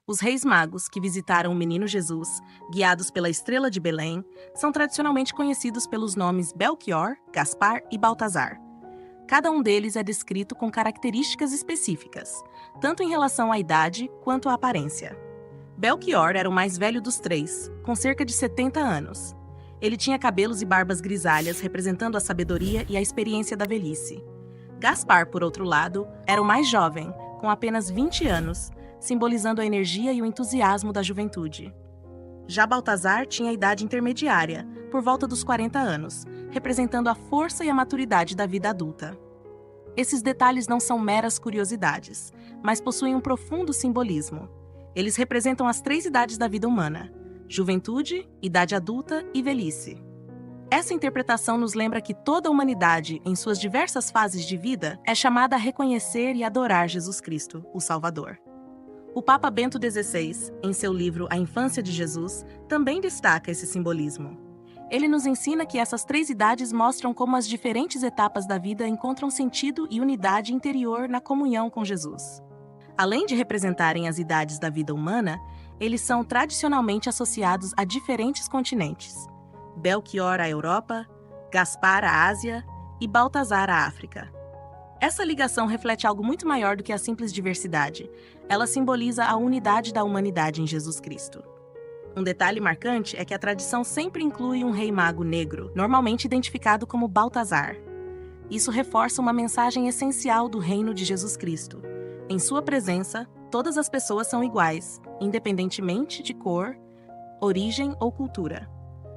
Os reis magos que visitaram o menino Jesus, guiados pela estrela de Belém, são tradicionalmente conhecidos pelos nomes Belchior, Gaspar e Baltazar. Cada um deles é descrito com características específicas, tanto em relação à idade quanto à aparência. Belchior era o mais velho dos três, com cerca de 70 anos. Ele tinha cabelos e barbas grisalhas, representando a sabedoria e a experiência da velhice. Gaspar, por outro lado, era o mais jovem, com apenas 20 anos, simbolizando a energia e o entusiasmo da juventude. Já Baltazar tinha a idade intermediária, por volta dos 40 anos, representando a força e a maturidade da vida adulta. Esses detalhes não são meras curiosidades, mas possuem um profundo simbolismo. Eles representam as 3 idades da vida humana: juventude, idade adulta e velhice. Essa interpretação nos lembra que toda a humanidade, em suas diversas fases de vida, é chamada a reconhecer e adorar Jesus Cristo, o Salvador. O Papa Bento XVI, em seu livro A Infância de Jesus, também destaca esse simbolismo. Ele nos ensina que essas 3 idades mostram como as diferentes etapas da vida encontram sentido e unidade interior na comunhão com Jesus. Além de representarem as idades da vida humana, eles são tradicionalmente associados a diferentes continentes: Belchior à Europa, Gaspar à Ásia e Baltazar à África. Essa ligação reflete algo muito maior do que a simples diversidade. Ela simboliza a unidade da humanidade em Jesus Cristo. Um detalhe marcante é que a tradição sempre inclui um rei mago negro, normalmente identificado como Baltazar. Isso reforça uma mensagem essencial do reino de Jesus Cristo. Em sua presença, todas as pessoas são iguais, independentemente de cor, origem ou cultura.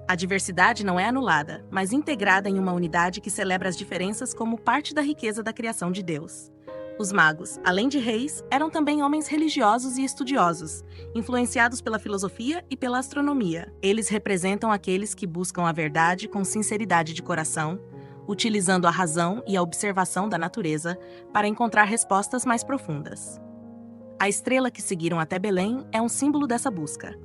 A diversidade não é anulada, mas integrada em uma unidade que celebra as diferenças como parte da riqueza da criação de Deus. Os magos, além de reis, eram também homens religiosos e estudiosos, influenciados pela filosofia e pela astronomia. Eles representam aqueles que buscam a verdade com sinceridade de coração, utilizando a razão e a observação da natureza para encontrar respostas mais profundas. A estrela que seguiram até Belém é um símbolo dessa busca.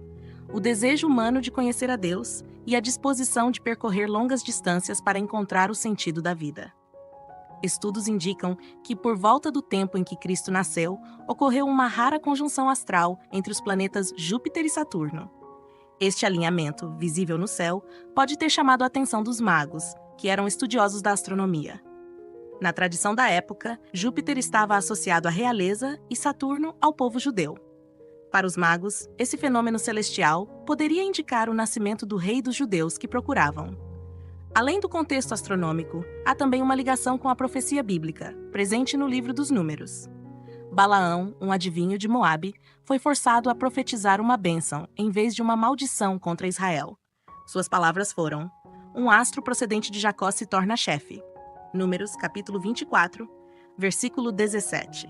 O desejo humano de conhecer a Deus e a disposição de percorrer longas distâncias para encontrar o sentido da vida. Estudos indicam que, por volta do tempo em que Cristo nasceu, ocorreu uma rara conjunção astral entre os planetas Júpiter e Saturno. Este alinhamento, visível no céu, pode ter chamado a atenção dos magos, que eram estudiosos da astronomia. Na tradição da época, Júpiter estava associado à realeza e Saturno ao povo judeu. Para os magos, esse fenômeno celestial poderia indicar o nascimento do rei dos judeus que procuravam. Além do contexto astronômico, há também uma ligação com a profecia bíblica, presente no livro dos Números. Balaão, um adivinho de Moabe, foi forçado a profetizar uma bênção em vez de uma maldição contra Israel. Suas palavras foram: "Um astro procedente de Jacó se torna chefe." Números, capítulo 24, versículo 17.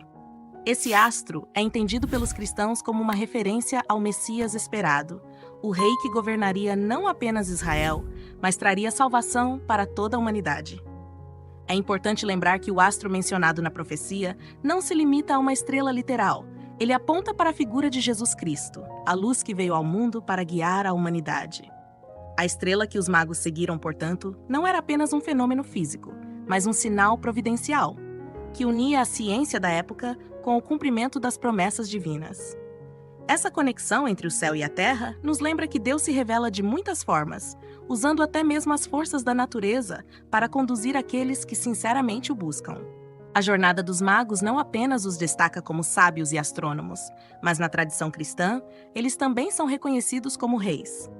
Esse astro é entendido pelos cristãos como uma referência ao Messias esperado, o rei que governaria não apenas Israel, mas traria salvação para toda a humanidade. É importante lembrar que o astro mencionado na profecia não se limita a uma estrela literal. Ele aponta para a figura de Jesus Cristo, a luz que veio ao mundo para guiar a humanidade. A estrela que os magos seguiram, portanto, não era apenas um fenômeno físico, mas um sinal providencial, que unia a ciência da época com o cumprimento das promessas divinas. Essa conexão entre o céu e a terra nos lembra que Deus se revela de muitas formas, usando até mesmo as forças da natureza para conduzir aqueles que sinceramente o buscam. A jornada dos magos não apenas os destaca como sábios e astrônomos, mas na tradição cristã, eles também são reconhecidos como reis.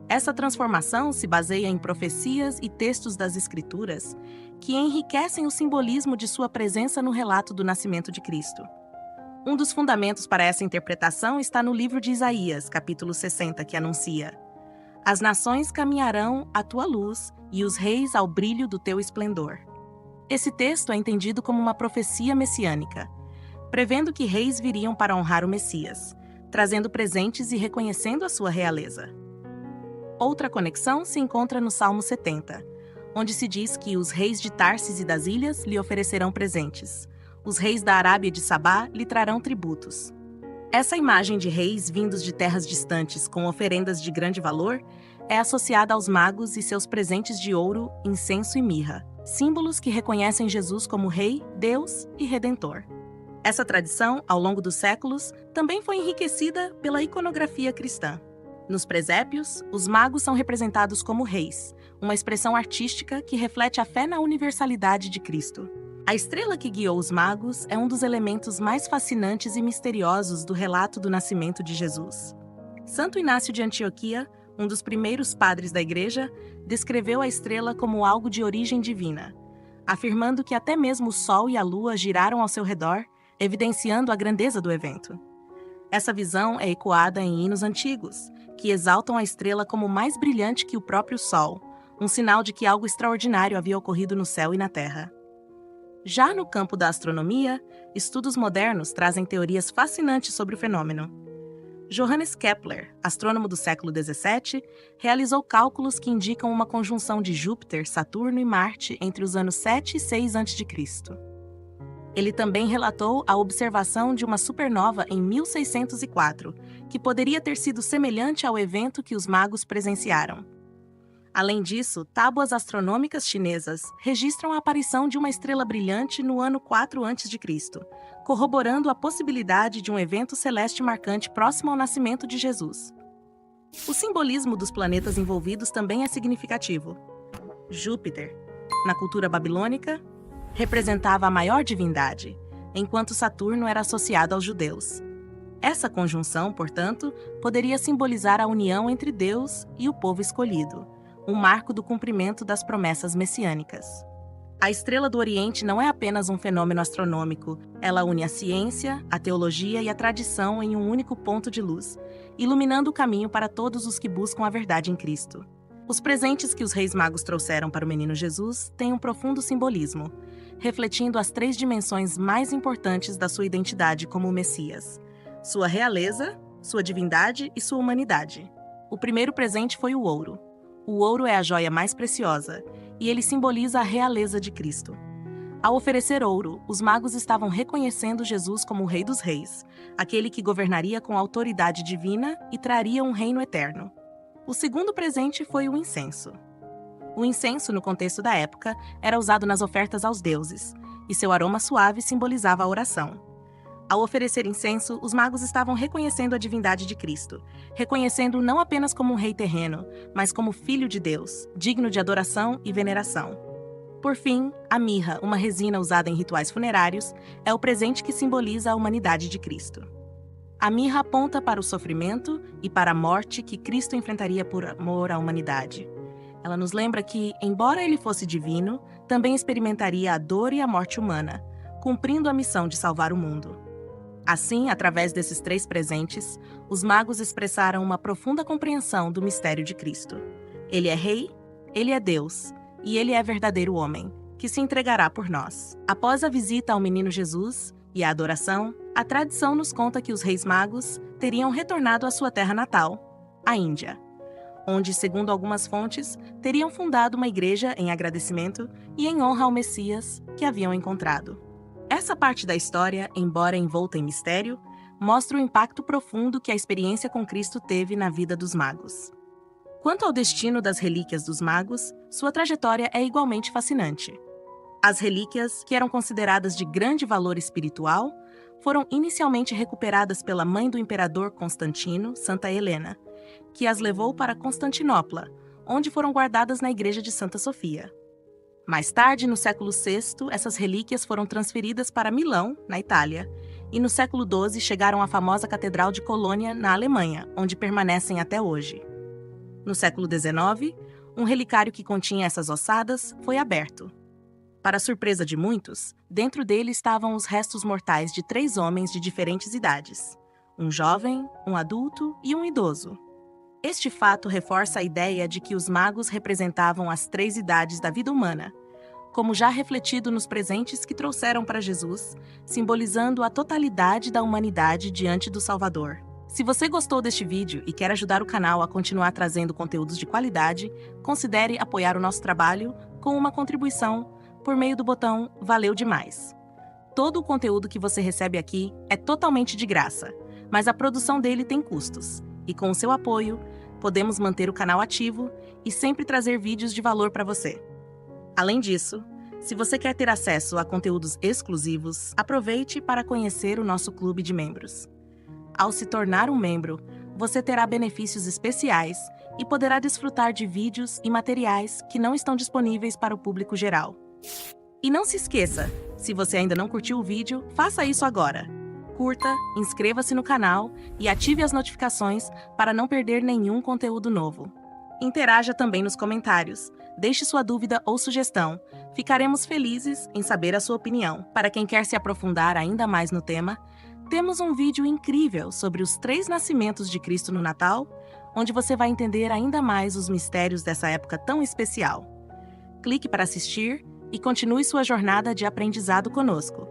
Essa transformação se baseia em profecias e textos das Escrituras que enriquecem o simbolismo de sua presença no relato do nascimento de Cristo. Um dos fundamentos para essa interpretação está no livro de Isaías, capítulo 60, que anuncia: "As nações caminharão à tua luz e os reis ao brilho do teu esplendor." Esse texto é entendido como uma profecia messiânica, prevendo que reis viriam para honrar o Messias, trazendo presentes e reconhecendo a sua realeza. Outra conexão se encontra no Salmo 70, onde se diz que os reis de Tarsis e das ilhas lhe oferecerão presentes. Os reis da Arábia e de Sabá lhe trarão tributos. Essa imagem de reis vindos de terras distantes com oferendas de grande valor é associada aos magos e seus presentes de ouro, incenso e mirra, símbolos que reconhecem Jesus como Rei, Deus e Redentor. Essa tradição, ao longo dos séculos, também foi enriquecida pela iconografia cristã. Nos presépios, os magos são representados como reis, uma expressão artística que reflete a fé na universalidade de Cristo. A estrela que guiou os magos é um dos elementos mais fascinantes e misteriosos do relato do nascimento de Jesus. Santo Inácio de Antioquia, um dos primeiros padres da Igreja, descreveu a estrela como algo de origem divina, afirmando que até mesmo o Sol e a Lua giraram ao seu redor, evidenciando a grandeza do evento. Essa visão é ecoada em hinos antigos, que exaltam a estrela como mais brilhante que o próprio Sol, um sinal de que algo extraordinário havia ocorrido no céu e na Terra. Já no campo da astronomia, estudos modernos trazem teorias fascinantes sobre o fenômeno. Johannes Kepler, astrônomo do século XVII, realizou cálculos que indicam uma conjunção de Júpiter, Saturno e Marte entre os anos 7 e 6 a.C. Ele também relatou a observação de uma supernova em 1604, que poderia ter sido semelhante ao evento que os magos presenciaram. Além disso, tábuas astronômicas chinesas registram a aparição de uma estrela brilhante no ano 4 a.C., corroborando a possibilidade de um evento celeste marcante próximo ao nascimento de Jesus. O simbolismo dos planetas envolvidos também é significativo. Júpiter, na cultura babilônica, representava a maior divindade, enquanto Saturno era associado aos judeus. Essa conjunção, portanto, poderia simbolizar a união entre Deus e o povo escolhido, um marco do cumprimento das promessas messiânicas. A estrela do Oriente não é apenas um fenômeno astronômico, ela une a ciência, a teologia e a tradição em um único ponto de luz, iluminando o caminho para todos os que buscam a verdade em Cristo. Os presentes que os reis magos trouxeram para o menino Jesus têm um profundo simbolismo, refletindo as 3 dimensões mais importantes da sua identidade como Messias: sua realeza, sua divindade e sua humanidade. O primeiro presente foi o ouro. O ouro é a joia mais preciosa, e ele simboliza a realeza de Cristo. Ao oferecer ouro, os magos estavam reconhecendo Jesus como o Rei dos Reis, aquele que governaria com autoridade divina e traria um reino eterno. O segundo presente foi o incenso. O incenso, no contexto da época, era usado nas ofertas aos deuses, e seu aroma suave simbolizava a oração. Ao oferecer incenso, os magos estavam reconhecendo a divindade de Cristo, reconhecendo-o não apenas como um rei terreno, mas como filho de Deus, digno de adoração e veneração. Por fim, a mirra, uma resina usada em rituais funerários, é o presente que simboliza a humanidade de Cristo. A mirra aponta para o sofrimento e para a morte que Cristo enfrentaria por amor à humanidade. Ela nos lembra que, embora ele fosse divino, também experimentaria a dor e a morte humana, cumprindo a missão de salvar o mundo. Assim, através desses 3 presentes, os magos expressaram uma profunda compreensão do mistério de Cristo. Ele é Rei, ele é Deus, e ele é verdadeiro homem, que se entregará por nós. Após a visita ao menino Jesus e a adoração, a tradição nos conta que os reis magos teriam retornado à sua terra natal, a Índia, onde, segundo algumas fontes, teriam fundado uma igreja em agradecimento e em honra ao Messias que haviam encontrado. Essa parte da história, embora envolta em mistério, mostra o impacto profundo que a experiência com Cristo teve na vida dos magos. Quanto ao destino das relíquias dos magos, sua trajetória é igualmente fascinante. As relíquias, que eram consideradas de grande valor espiritual, foram inicialmente recuperadas pela mãe do imperador Constantino, Santa Helena, que as levou para Constantinopla, onde foram guardadas na igreja de Santa Sofia. Mais tarde, no século VI, essas relíquias foram transferidas para Milão, na Itália, e no século XII chegaram à famosa Catedral de Colônia, na Alemanha, onde permanecem até hoje. No século XIX, um relicário que continha essas ossadas foi aberto. Para a surpresa de muitos, dentro dele estavam os restos mortais de 3 homens de diferentes idades: um jovem, um adulto e um idoso. Este fato reforça a ideia de que os magos representavam as 3 idades da vida humana, como já refletido nos presentes que trouxeram para Jesus, simbolizando a totalidade da humanidade diante do Salvador. Se você gostou deste vídeo e quer ajudar o canal a continuar trazendo conteúdos de qualidade, considere apoiar o nosso trabalho com uma contribuição por meio do botão Valeu Demais. Todo o conteúdo que você recebe aqui é totalmente de graça, mas a produção dele tem custos, e com o seu apoio, podemos manter o canal ativo e sempre trazer vídeos de valor para você. Além disso, Se você quer ter acesso a conteúdos exclusivos, aproveite para conhecer o nosso clube de membros. Ao se tornar um membro, você terá benefícios especiais e poderá desfrutar de vídeos e materiais que não estão disponíveis para o público geral. E não se esqueça, se você ainda não curtiu o vídeo, faça isso agora. Curta, inscreva-se no canal e ative as notificações para não perder nenhum conteúdo novo. Interaja também nos comentários. Deixe sua dúvida ou sugestão. Ficaremos felizes em saber a sua opinião. Para quem quer se aprofundar ainda mais no tema, temos um vídeo incrível sobre os 3 nascimentos de Cristo no Natal, onde você vai entender ainda mais os mistérios dessa época tão especial. Clique para assistir e continue sua jornada de aprendizado conosco.